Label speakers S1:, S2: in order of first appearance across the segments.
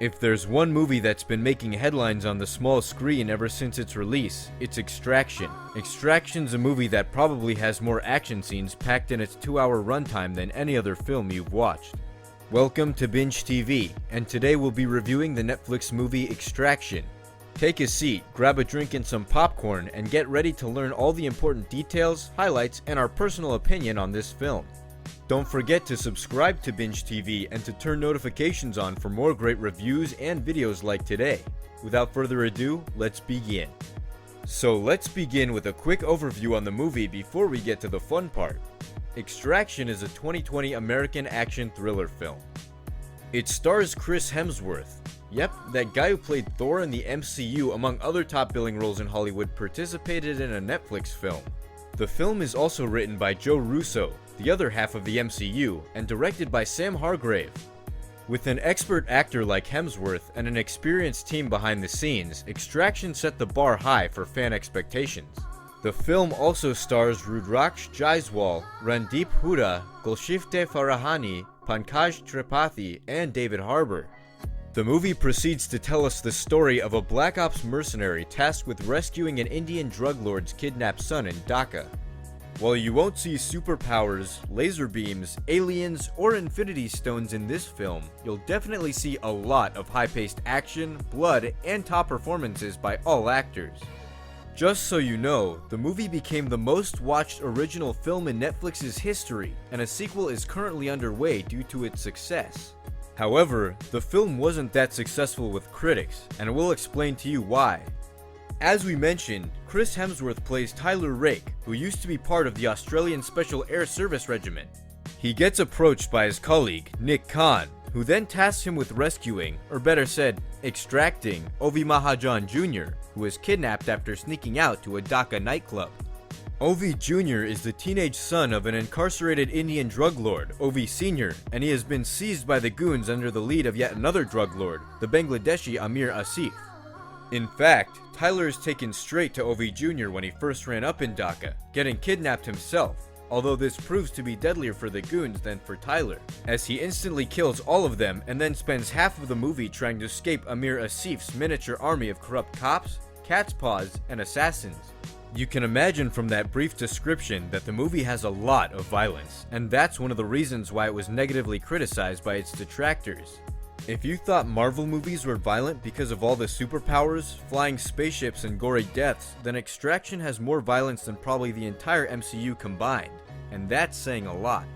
S1: If there's one movie that's been making headlines on the small screen ever since its release, it's Extraction. Extraction's a movie that probably has more action scenes packed in its 2-hour runtime than any other film you've watched. Welcome to Binge TV, and today we'll be reviewing the Netflix movie Extraction. Take a seat, grab a drink and some popcorn, and get ready to learn all the important details, highlights, and our personal opinion on this film. Don't forget to subscribe to Binge TV and to turn notifications on for more great reviews and videos like today. Without further ado, let's begin. So let's begin with a quick overview on the movie before we get to the fun part. Extraction is a 2020 American action thriller film. It stars Chris Hemsworth. Yep, that guy who played Thor in the MCU among other top billing roles in Hollywood participated in a Netflix film. The film is also written by Joe Russo, the other half of the MCU, and directed by Sam Hargrave. With an expert actor like Hemsworth and an experienced team behind the scenes, Extraction set the bar high for fan expectations. The film also stars Rudraksh Jaiswal, Randeep Hooda, Gulshifte Farahani, Pankaj Tripathi, and David Harbour. The movie proceeds to tell us the story of a Black Ops mercenary tasked with rescuing an Indian drug lord's kidnapped son in Dhaka. While you won't see superpowers, laser beams, aliens, or infinity stones in this film, you'll definitely see a lot of high-paced action, blood, and top performances by all actors. Just so you know, the movie became the most watched original film in Netflix's history, and a sequel is currently underway due to its success. However, the film wasn't that successful with critics, and we'll explain to you why. As we mentioned, Chris Hemsworth plays Tyler Rake, who used to be part of the Australian Special Air Service Regiment. He gets approached by his colleague, Nick Khan, who then tasks him with rescuing, or better said, extracting, Ovi Mahajan Jr., who was kidnapped after sneaking out to a Dhaka nightclub. Ovi Jr. is the teenage son of an incarcerated Indian drug lord, Ovi Sr., and he has been seized by the goons under the lead of yet another drug lord, the Bangladeshi Amir Asif. In fact, Tyler is taken straight to Ovi Jr. when he first ran up in Dhaka, getting kidnapped himself, although this proves to be deadlier for the goons than for Tyler, as he instantly kills all of them and then spends half of the movie trying to escape Amir Asif's miniature army of corrupt cops, cat's paws, and assassins. You can imagine from that brief description that the movie has a lot of violence, and that's one of the reasons why it was negatively criticized by its detractors. If you thought Marvel movies were violent because of all the superpowers, flying spaceships, and gory deaths, then Extraction has more violence than probably the entire MCU combined, and that's saying a lot.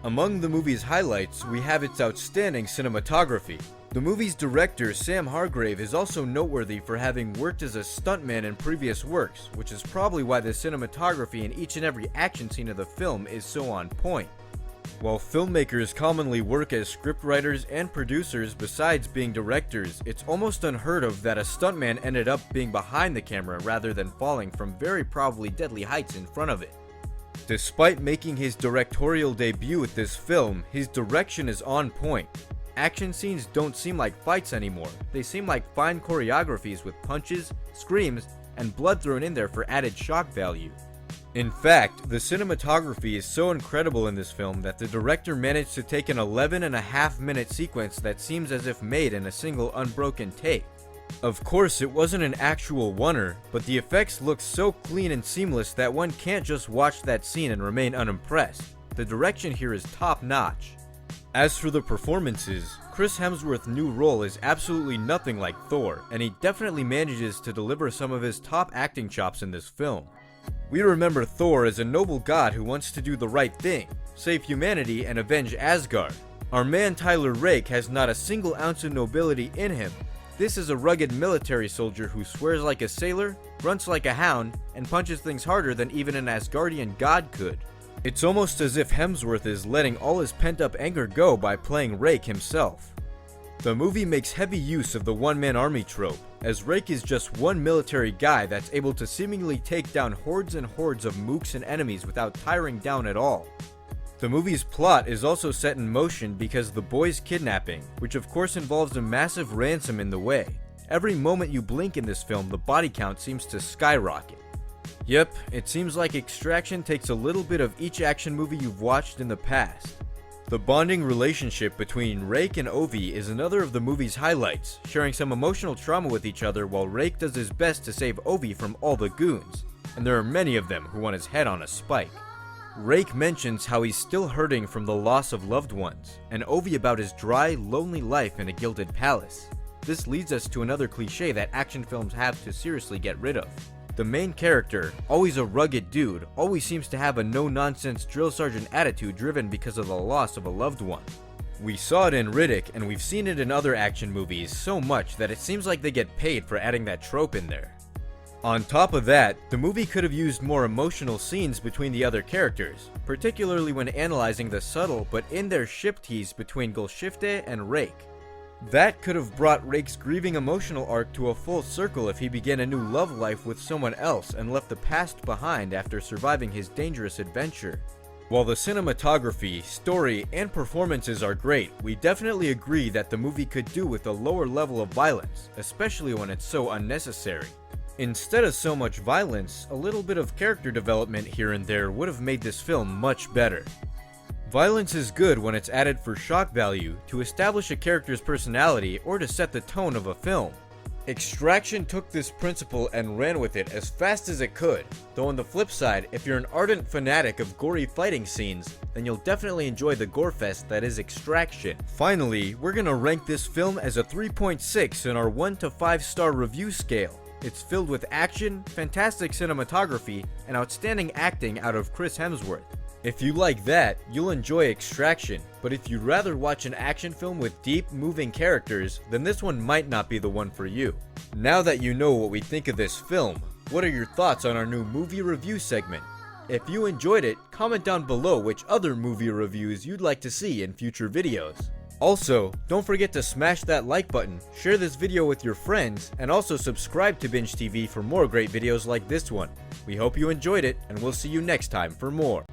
S1: Among the movie's highlights, we have its outstanding cinematography. The movie's director, Sam Hargrave, is also noteworthy for having worked as a stuntman in previous works, which is probably why the cinematography in each and every action scene of the film is so on point. While filmmakers commonly work as scriptwriters and producers besides being directors, it's almost unheard of that a stuntman ended up being behind the camera rather than falling from very probably deadly heights in front of it. Despite making his directorial debut with this film, his direction is on point. Action scenes don't seem like fights anymore, they seem like fine choreographies with punches, screams, and blood thrown in there for added shock value. In fact, the cinematography is so incredible in this film that the director managed to take an 11.5-minute sequence that seems as if made in a single unbroken take. Of course, it wasn't an actual oneer, but the effects look so clean and seamless that one can't just watch that scene and remain unimpressed. The direction here is top-notch. As for the performances, Chris Hemsworth's new role is absolutely nothing like Thor, and he definitely manages to deliver some of his top acting chops in this film. We remember Thor as a noble god who wants to do the right thing, save humanity and avenge Asgard. Our man Tyler Rake has not a single ounce of nobility in him. This is a rugged military soldier who swears like a sailor, grunts like a hound, and punches things harder than even an Asgardian god could. It's almost as if Hemsworth is letting all his pent-up anger go by playing Rake himself. The movie makes heavy use of the one-man army trope, as Rake is just one military guy that's able to seemingly take down hordes and hordes of mooks and enemies without tiring down at all. The movie's plot is also set in motion because of the boys' kidnapping, which of course involves a massive ransom in the way. Every moment you blink in this film, the body count seems to skyrocket. Yep, it seems like Extraction takes a little bit of each action movie you've watched in the past. The bonding relationship between Rake and Ovi is another of the movie's highlights, sharing some emotional trauma with each other while Rake does his best to save Ovi from all the goons, and there are many of them who want his head on a spike. Rake mentions how he's still hurting from the loss of loved ones, and Ovi about his dry, lonely life in a gilded palace. This leads us to another cliche that action films have to seriously get rid of. The main character, always a rugged dude, always seems to have a no-nonsense drill sergeant attitude driven because of the loss of a loved one. We saw it in Riddick, and we've seen it in other action movies so much that it seems like they get paid for adding that trope in there. On top of that, the movie could have used more emotional scenes between the other characters, particularly when analyzing the subtle but in-there ship tease between Golshifte and Rake. That could have brought Rake's grieving emotional arc to a full circle if he began a new love life with someone else and left the past behind after surviving his dangerous adventure. While the cinematography, story, and performances are great, we definitely agree that the movie could do with a lower level of violence, especially when it's so unnecessary. Instead of so much violence, a little bit of character development here and there would have made this film much better. Violence is good when it's added for shock value, to establish a character's personality, or to set the tone of a film. Extraction took this principle and ran with it as fast as it could, though on the flip side, if you're an ardent fanatic of gory fighting scenes, then you'll definitely enjoy the gore fest that is Extraction. Finally, we're gonna rank this film as a 3.6 in our 1 to 5 star review scale. It's filled with action, fantastic cinematography, and outstanding acting out of Chris Hemsworth. If you like that, you'll enjoy Extraction, but if you'd rather watch an action film with deep, moving characters, then this one might not be the one for you. Now that you know what we think of this film, what are your thoughts on our new movie review segment? If you enjoyed it, comment down below which other movie reviews you'd like to see in future videos. Also, don't forget to smash that like button, share this video with your friends, and also subscribe to Binge TV for more great videos like this one. We hope you enjoyed it, and we'll see you next time for more.